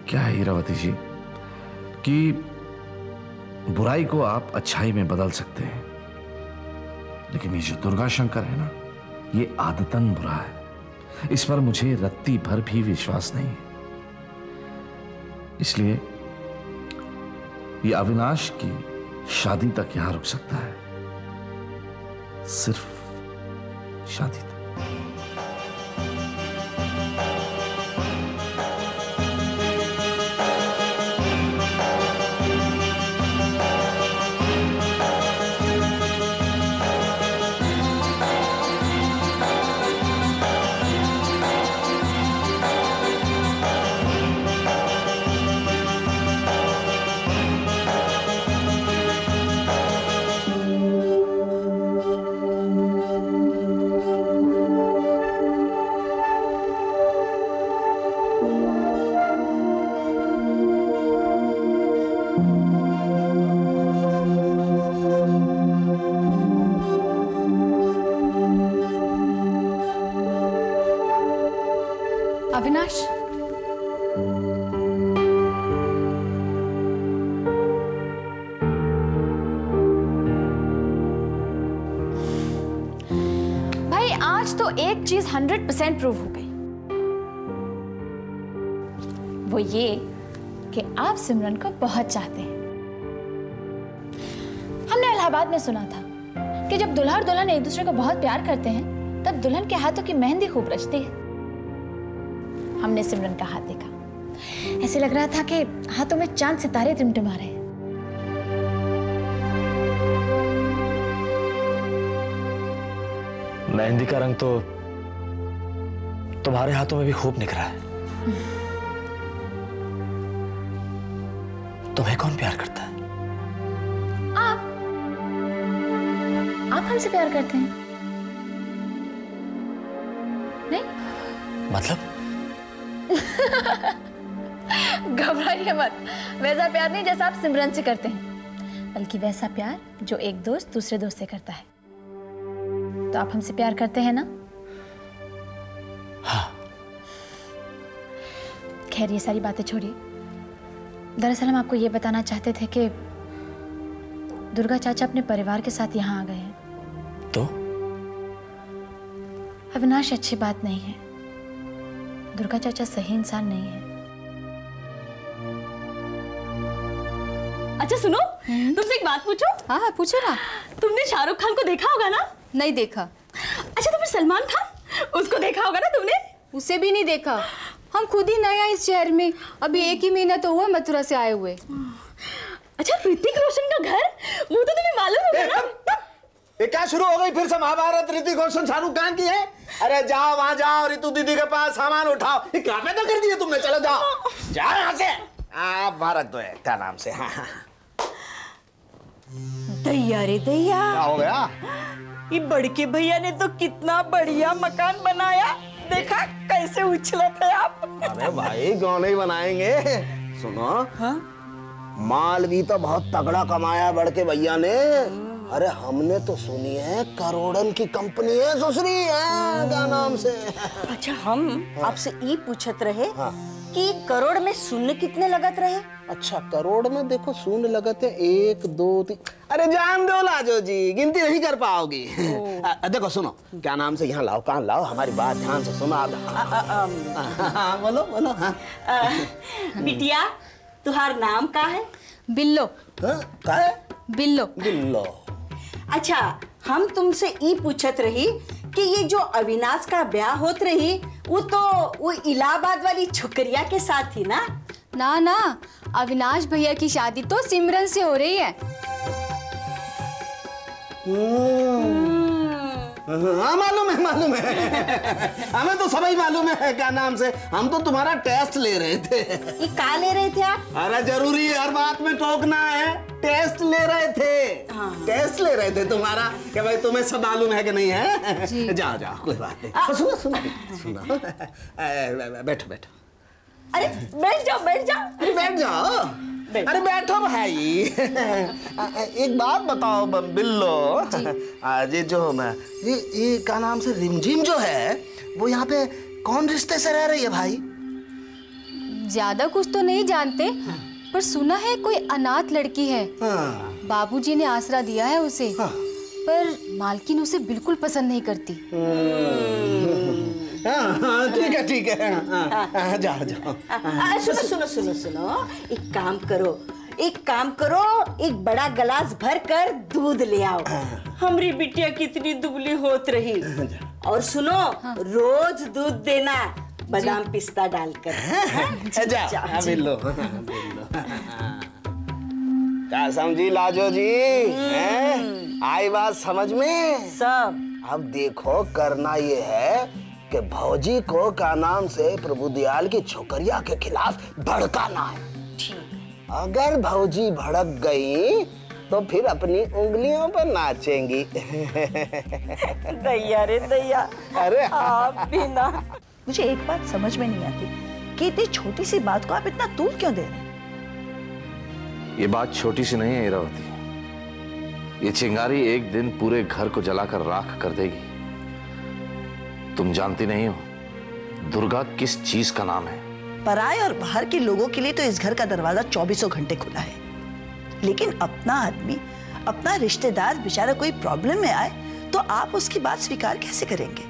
क्या है हीरावती जी कि बुराई को आप अच्छाई में बदल सकते हैं, लेकिन ये जो दुर्गा शंकर है ना, ये आदतन बुरा है। इस पर मुझे रत्ती भर भी विश्वास नहीं है। इसलिए ये अविनाश की शादी तक यहां रुक सकता है, सिर्फ शादी तक। अविनाश, भाई आज तो एक चीज 100% प्रूव हो गई, वो ये कि आप सिमरन को बहुत चाहते हैं। हमने इलाहाबाद में सुना था कि जब दूल्हा और दुल्हन एक दूसरे को बहुत प्यार करते हैं तब दुल्हन के हाथों की मेहंदी खूब रचती है। हमने सिमरन का हाथ देखा, ऐसे लग रहा था कि हाथों में चांद सितारे टिमटिमा रहे हैं। मेहंदी का रंग तो तुम्हारे हाथों में भी खूब निखरा है। तुम्हें कौन प्यार करता है? आप हमसे प्यार करते हैं? नहीं? मतलब? घबराइए मत, वैसा प्यार नहीं जैसा आप सिमरन से करते हैं, बल्कि वैसा प्यार जो एक दोस्त दूसरे दोस्त से करता है। तो आप हमसे प्यार करते हैं ना? हाँ। खैर ये सारी बातें छोड़िए। दरअसल हम आपको ये बताना चाहते थे कि दुर्गा चाचा अपने परिवार के साथ यहाँ आ गए हैं। तो? अविनाश अच्छी बात नहीं है। दुर्गा चाचा सही इंसान नहीं है। अच्छा सुनो, तुमसे एक बात पूछो। हाँ हाँ पूछो ना। तुमने शाहरुख खान को देखा होगा ना? नहीं देखा। अच्छा तो फिर सलमान खान, उसको देखा होगा ना तुमने? उसे भी नहीं देखा। हम खुद ही नए हैं इस शहर में, अभी 1 ही महीना तो हुआ मथुरा से आए हुए। अच्छा ऋतिक रोशन का घर, वो तो तुम्हें मालूम होगा ना? ये क्या शुरू हो गई फिर से महाभारत? ऋतिक रोशन शाहरुख खान की है? अरे जाओ वहां जाओ, ऋतु दीदी के पास सामान उठाओ। ये क्या पैदा कर दिया तुमने? चलो जाओ जाओ यहाँ से। भारत तो है, क्या नाम से? हाँ हाँ। दैया रे दैया, क्या हो गया? ये बड़के भैया ने तो कितना बढ़िया मकान बनाया, देखा कैसे उछले थे आप। अरे भाई क्यों नहीं बनाएंगे? सुनो, हाँ? माल भी तो बहुत तगड़ा कमाया बड़के भैया ने। अरे हमने तो सुनी है करोड़न की कंपनी है ससुरी है, क्या नाम से? अच्छा हम आपसे ये पूछत रहे कि करोड़ में शून्य कितने लगत रहे? अच्छा करोड़ में देखो शून्य लगते 1 2 3। अरे जान दो लाजो जी, गिनती नहीं कर पाओगी। देखो सुनो, क्या नाम से? यहाँ लाओ, कान लाओ, हमारी बात ध्यान से सुनो आप। बोलो बोलो। हाँ बिटिया तुम्हार नाम का है? बिल्लो। क्या है? बिल्लो। बिल्लो। अच्छा हम तुमसे ये पूछत रही कि ये जो अविनाश का ब्याह होत रही वो इलाहाबाद वाली छोकरिया के साथ थी ना? ना ना, अविनाश भैया की शादी तो सिमरन से हो रही है। हाँ मालूम है हमें तो सभी मालूम है। क्या नाम से? हम तो तुम्हारा टेस्ट ले रहे थे। ये का ले रहे थे आप? अरे जरूरी है हर बात में टोकना है। टेस्ट ले रहे थे। टेस्ट ले रहे थे तुम्हारा कि भाई तुम्हें सब मालूम है कि नहीं है। जाओ जाओ, कोई बात नहीं। सुनो सुनो सुनो, बैठो बैठो। अरे बैठ जाओ बैठ जाओ। अरे बैठ जाओ। अरे बैठो भाई। एक बात बताओ बिल्लो, ये जो ये क्या नाम से रिमझिम जो है वो यहाँ पे कौन रिश्ते से रह रही है भाई? ज्यादा कुछ तो नहीं जानते, पर सुना है कोई अनाथ लड़की है। बाबूजी ने आसरा दिया है उसे, पर मालकिन उसे बिल्कुल पसंद नहीं करती। ठीक है जाओ जाओ। सुनो, एक काम करो, एक बड़ा गिलास भर कर दूध ले आओ। हमारी बिटिया कितनी दुबली होत रही। और सुनो, रोज दूध देना, बादाम पिस्ता डालकर। जाओ बिल्लो। क्या समझी लाजो जी? आई बात समझ में? सब। अब देखो, करना ये है कि भौजी को का नाम से प्रभुदयाल की छोकरिया के खिलाफ भड़काना है। अगर भौजी भड़क गई तो फिर अपनी उंगलियों पर नाचेंगी। दैया रे दैया। अरे आप भी ना। मुझे एक बात समझ में नहीं आती कि इतनी छोटी सी बात को आप इतना तूल क्यों दे रहे हैं? ये बात छोटी सी नहीं है इरावती। ये चिंगारी एक दिन पूरे घर को जलाकर राख कर देगी। तुम जानती नहीं हो दुर्गा किस चीज का नाम है। पराये और बाहर के लोगों के लिए तो इस घर का दरवाजा 24 घंटे खुला है, लेकिन अपना आदमी, अपना रिश्तेदार बेचारा कोई प्रॉब्लम में आए तो आप उसकी बात स्वीकार कैसे करेंगे?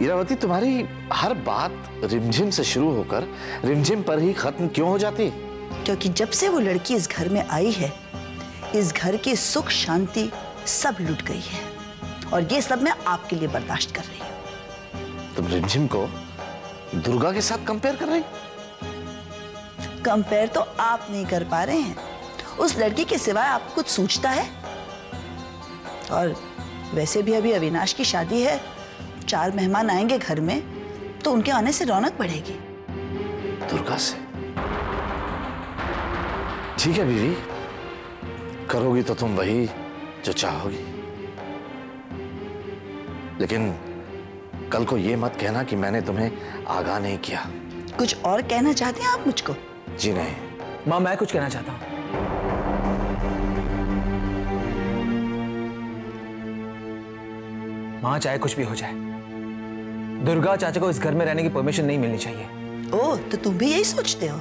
इरावती, तुम्हारी हर बात रिमझिम से शुरू होकर रिमझिम पर ही खत्म क्यों हो जाती? क्योंकि जब से वो लड़की इस घर में आई है, इस घर की सुख शांति सब लुट गई है, और ये सब मैं आपके लिए बर्दाश्त कर रही हूँ। तुम रिमझिम को दुर्गा के साथ कंपेयर कर रही? कंपेयर तो आप नहीं कर पा रहे हैं। उस लड़की के सिवाय आपको कुछ सूझता है? और वैसे भी अभी अविनाश की शादी है, 4 मेहमान आएंगे घर में, तो उनके आने से रौनक बढ़ेगी। दुर्गा से? ठीक है बीवी, करोगी तो तुम वही जो चाहोगी, लेकिन कल को ये मत कहना कि मैंने तुम्हें आगाह नहीं किया। कुछ और कहना चाहते हैं आप मुझको? जी नहीं। माँ, मैं कुछ कहना चाहता हूँ। माँ, चाहे कुछ भी हो जाए, दुर्गा चाचा को इस घर में रहने की परमिशन नहीं मिलनी चाहिए। ओह, तो तुम भी यही सोचते हो?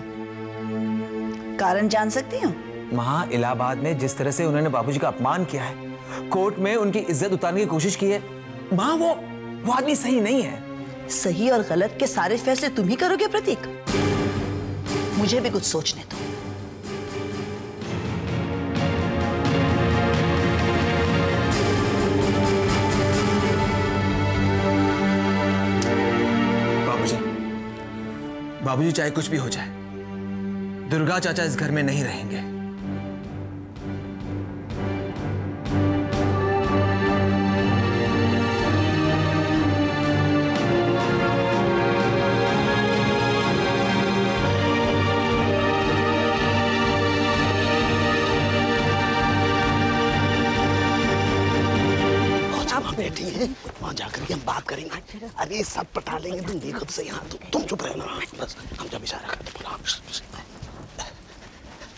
कारण जान सकती हूँ? माँ, इलाहाबाद में जिस तरह से उन्होंने बाबूजी का अपमान किया है, कोर्ट में उनकी इज्जत उतारने की कोशिश की है, माँ वो आदमी सही नहीं है। सही और गलत के सारे फैसले तुम ही करोगे प्रतीक? मुझे भी कुछ सोचने दो। बाबूजी चाहे कुछ भी हो जाए, दुर्गा चाचा इस घर में नहीं रहेंगे। बैठी है, वहां जाकर के हम बात करेंगे। अरे सब पटा लेंगे, तुम देखो तो सही। तुम चुप रहना, बस हम जब इशारा करते बोला।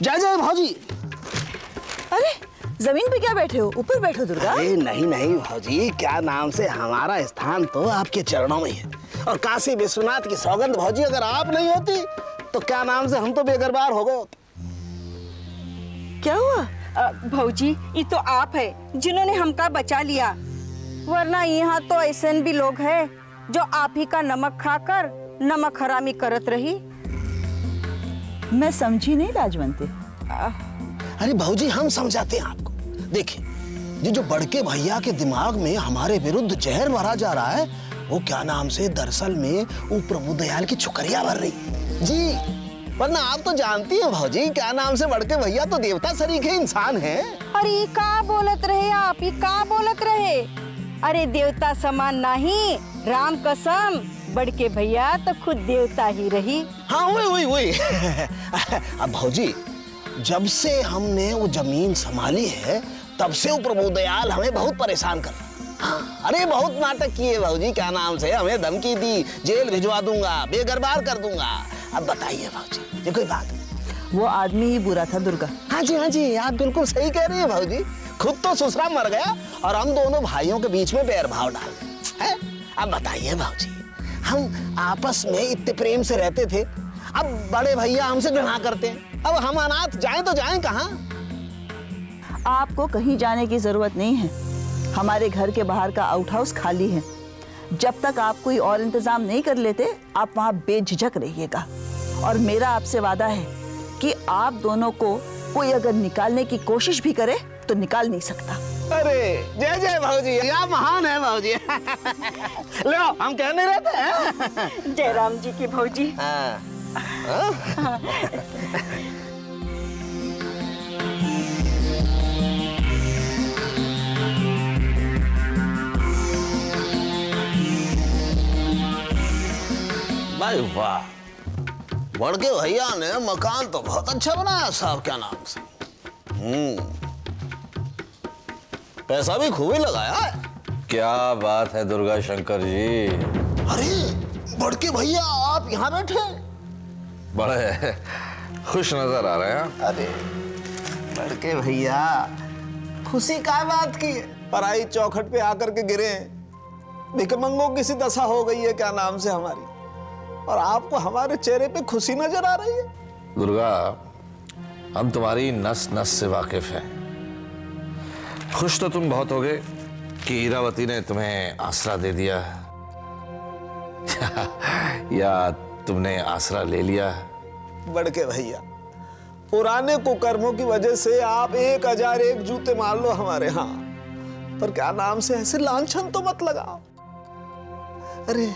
जय जय भाजी। अरे जमीन पे क्या बैठे हो? ऊपर बैठो दुर्गा। अरे नहीं नहीं भाजी, क्या नाम से हमारा स्थान तो आपके चरणों में है, और काशी विश्वनाथ की सौगंध भाजी, अगर आप नहीं होती तो क्या नाम से हम तो बेगरबार हो गए होते। क्या हुआ? भौजी, ये तो आप है जिन्होंने हमका बचा लिया, वरना यहाँ तो ऐसे भी लोग हैं जो आप ही का नमक खाकर नमक हरामी करत रही। मैं समझी नहीं राजवंती। अरे भाजी, हम समझाते हैं आपको। देखिए, ये जो बड़के भैया के दिमाग में हमारे विरुद्ध जहर भरा जा रहा है, वो क्या नाम से दरअसल में वो प्रभुदयाल की छुकरिया भर रही जी। वरना आप तो जानती हैं भाजी, क्या नाम से बड़के भैया तो देवता सरीखे इंसान हैं। अरे का बोलत रहे आप, ये का बोलत रहे? अरे देवता समान नहीं, राम कसम, बड़के भैया तो खुद देवता ही रही। हाँ वही अब भाजी, जब से हमने वो जमीन संभाली है, तब से वो प्रभुदयाल हमें बहुत परेशान कर रहा। हाँ, अरे बहुत नाटक किए भाजी, क्या नाम से हमें धमकी दी, जेल भिजवा दूंगा, बेघरबार कर दूंगा। अब बताइए भाजी, ये कोई बात? वो आदमी ही बुरा था दुर्गा। हाँ जी, आप बिल्कुल सही कह रही है भाजी। खुद तो ससुरा मर गया और हम दोनों भाइयों के बीच में बैर भाव डाल गए। अब बताइए भाजी, हम आपस में इतने प्रेम से रहते थे, अब बड़े भैया हमसे घृणा करते हैं। अब हम अनाथ जाएं तो जाएं कहाँ? आपको कहीं जाने की जरूरत नहीं है। हमारे घर के बाहर का आउट हाउस खाली है। जब तक आप कोई और इंतजाम नहीं कर लेते, आप वहां बेझिझक रहिएगा। और मेरा आपसे वादा है कि आप दोनों को कोई अगर निकालने की कोशिश भी करे तो निकाल नहीं सकता। अरे जय जय भाऊजी, आप महान है भाऊजी। लो हम कह नहीं रहते हैं। जयराम जी की भाऊजी। भाई वाह, बड़के भैया ने मकान तो बहुत अच्छा बनाया साहब, क्या नाम से। पैसा भी खूब ही लगाया है। क्या बात है दुर्गा शंकर जी। अरे बड़के भैया आप यहाँ बैठे, बड़े खुश नजर आ रहे हैं। अरे बड़के भैया खुशी का बात की है, पराई चौखट पे आकर के गिरे हैं। भिखमंगों की सी दशा हो गई है क्या नाम से हमारी, और आपको हमारे चेहरे पे खुशी नजर आ रही है। दुर्गा, हम तुम्हारी नस नस से वाकिफ हैं। खुश तो तुम बहुत होगे कि हीरावती ने तुम्हें आसरा दे दिया या तुमने आसरा ले लिया। बड़के भैया, पुराने कुकर्मों की वजह से आप 1001 जूते मार लो हमारे यहाँ, पर क्या नाम से ऐसे लांछन तो मत लगाओ। अरे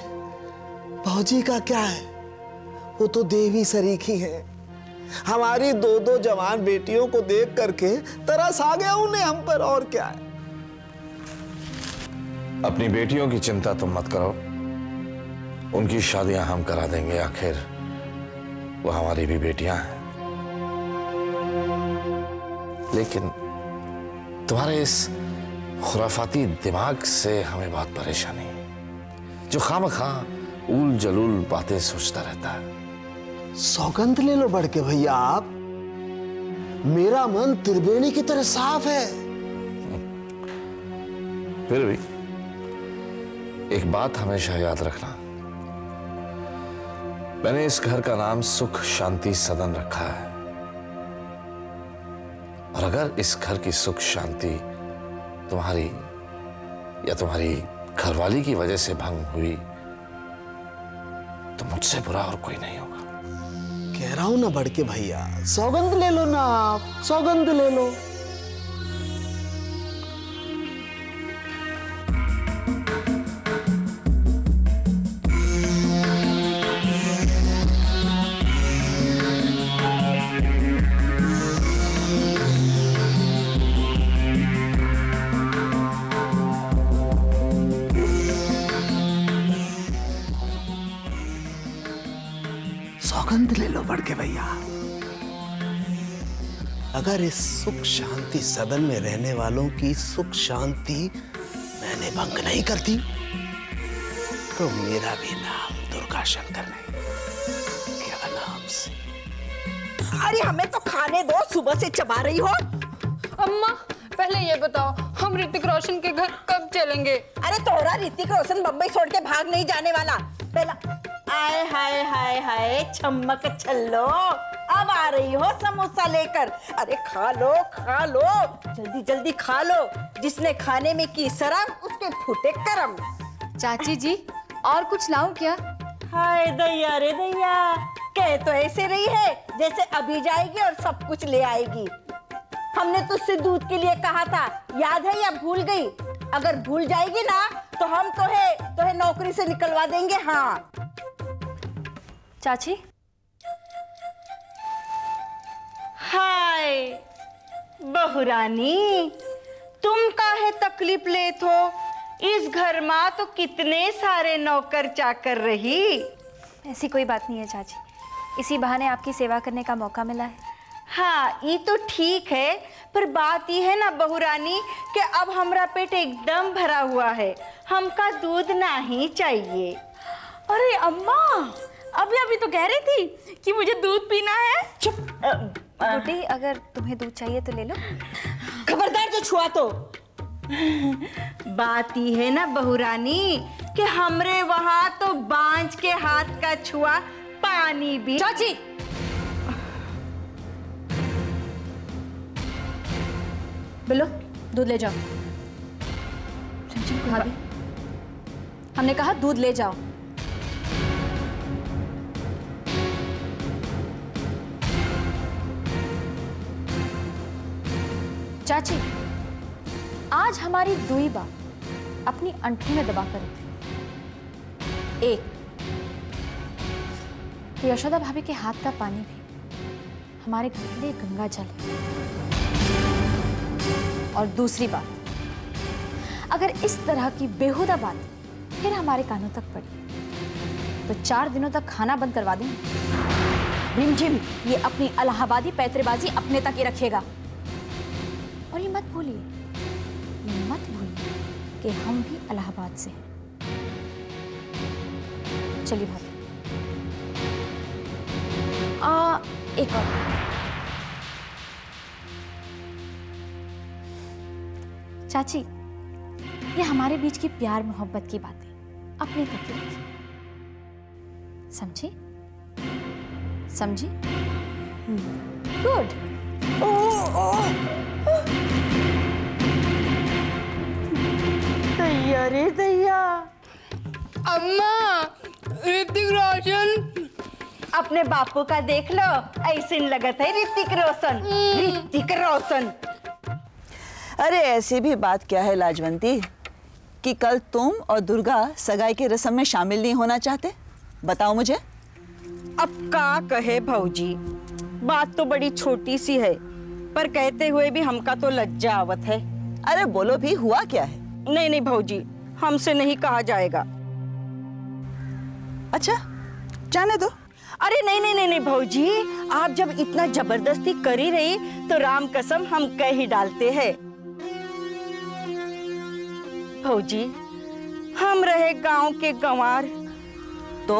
भौजी का क्या है, वो तो देवी सरीखी है। हमारी दो दो जवान बेटियों को देख करके तरस आ गया उन्हें हम पर, और क्या है। अपनी बेटियों की चिंता तुम मत करो, उनकी शादियां हम करा देंगे। आखिर वो हमारी भी बेटियां हैं। लेकिन तुम्हारे इस खुराफाती दिमाग से हमें बहुत परेशानी है, जो खामखा उल जलूल बातें सोचता रहता है। सौगंध ले लो बड़के भैया आप, मेरा मन त्रिवेणी की तरह साफ है। फिर भी एक बात हमेशा याद रखना, मैंने इस घर का नाम सुख शांति सदन रखा है, और अगर इस घर की सुख शांति तुम्हारी या तुम्हारी घरवाली की वजह से भंग हुई तो मुझसे बुरा और कोई नहीं होगा। कह रहा हूं ना बड़के भैया, सौगंध ले लो ना आप, सौगंध ले लो। सौगंध ले लो बड़के भैया, अगर इस सुख शांति सदन में रहने वालों की सुख शांति मैंने भंग नहीं करती तो मेरा भी नाम दुर्गा शंकर नहीं, क्या नाम से। अरे हमें तो खाने दो, सुबह से चबा रही हो। अम्मा पहले ये बताओ, हम ऋतिक रोशन के घर कब चलेंगे? अरे तोरा ऋतिक रोशन बम्बई छोड़ के भाग नहीं जाने वाला। पहला आए हाय हाय हाय छमक छल्लो, अब आ रही हो समोसा लेकर। अरे खा लो जल्दी जल्दी खा लो, जिसने खाने में की शर्म उसके फूटे करम। चाची जी और कुछ लाऊं क्या? हाय दैया रे दैया, कह तो ऐसे रही है जैसे अभी जाएगी और सब कुछ ले आएगी। हमने तुझसे दूध के लिए कहा था, याद है या भूल गई? अगर भूल जाएगी ना तो हम तोहे नौकरी से निकलवा देंगे। हाँ चाची। हाय बहुरानी, तुम काहे तकलीफ लेत हो? इस घर में तो कितने सारे नौकर चाकर रही। ऐसी कोई बात नहीं है चाची, इसी बहाने आपकी सेवा करने का मौका मिला है। हाँ ये तो ठीक है, पर बात ये है ना बहुरानी कि अब हमारा पेट एकदम भरा हुआ है, हमका दूध नहीं चाहिए। अरे अम्मा, अभी तो कह रही थी कि मुझे दूध पीना है। चुप बेटी, अगर तुम्हें दूध चाहिए तो ले लो। खबरदार जो छुआ तो। बात ये है ना बहुरानी कि हमरे वहां तो बांझ के हाथ का छुआ पानी भी। चाची, बिल्लो दूध ले जाओ। भाभी, हमने कहा दूध ले जाओ। चाची, आज हमारी दुई बात अपनी अंठी में दबा कर रखी। एक, कि यशोदा भाभी के हाथ का पानी भी हमारे घर के लिए गंगा जल है। और दूसरी बात, अगर इस तरह की बेहुदा बात फिर हमारे कानों तक पड़ी तो 4 दिनों तक खाना बंद करवा देंगे। रिमझिम ये अपनी इलाहाबादी पैतरेबाजी अपने तक ही रखेगा। और ये मत भूलिए कि हम भी इलाहाबाद से हैं। चलिए भाभी। एक और, चाची, ये हमारे बीच की प्यार मोहब्बत की बातें अपने तक ही रखिए। समझी? समझी? गुड। दैया रे दैया। अम्मा, ऋतिक रोशन अपने बापू का देख लो, ऐसे लगत है ऋतिक रोशन। ऋतिक रोशन। अरे ऐसी भी बात क्या है लाजवंती कि कल तुम और दुर्गा सगाई की रस्म में शामिल नहीं होना चाहते? बताओ मुझे। अब का कहे भौजी, बात तो बड़ी छोटी सी है, पर कहते हुए भी हमका तो लज्जा आवत है। अरे बोलो भी, हुआ क्या है? नहीं नहीं भौजी, हमसे नहीं कहा जाएगा। अच्छा, जाने दो। अरे नहीं नहीं नहीं नहीं भौजी, आप जब इतना जबरदस्ती कर ही रही तो राम कसम हम कह ही डालते हैं। भौजी, हम रहे गांव के गंवार तो,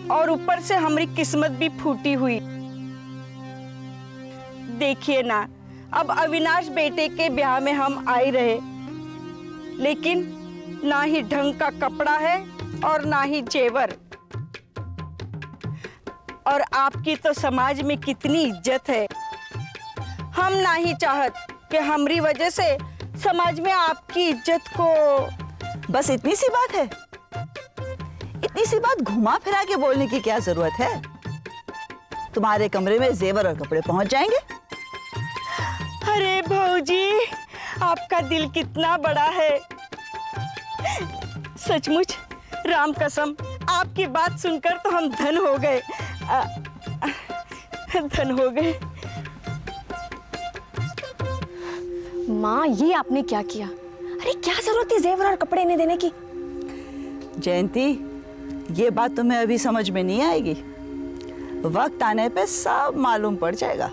और ऊपर से हमारी किस्मत भी फूटी हुई। देखिए ना, अब अविनाश बेटे के ब्याह में हम आए रहे, लेकिन ना ही ढंग का कपड़ा है और ना ही जेवर। और आपकी तो समाज में कितनी इज्जत है। हम ना ही चाहत कि हमारी वजह से समाज में आपकी इज्जत को। बस इतनी सी बात है? इतनी सी बात घुमा फिरा के बोलने की क्या जरूरत है? तुम्हारे कमरे में जेवर और कपड़े पहुंच जाएंगे। अरे भौजी, आपका दिल कितना बड़ा है। सचमुच राम कसम, आपकी बात सुनकर तो हम धन हो गए। धन हो गए। माँ, ये आपने क्या किया? अरे क्या जरूरत थी जेवर और कपड़े इन्हें देने की? जयंती, ये बात तुम्हें अभी समझ में नहीं आएगी। वक्त आने पे सब मालूम पड़ जाएगा।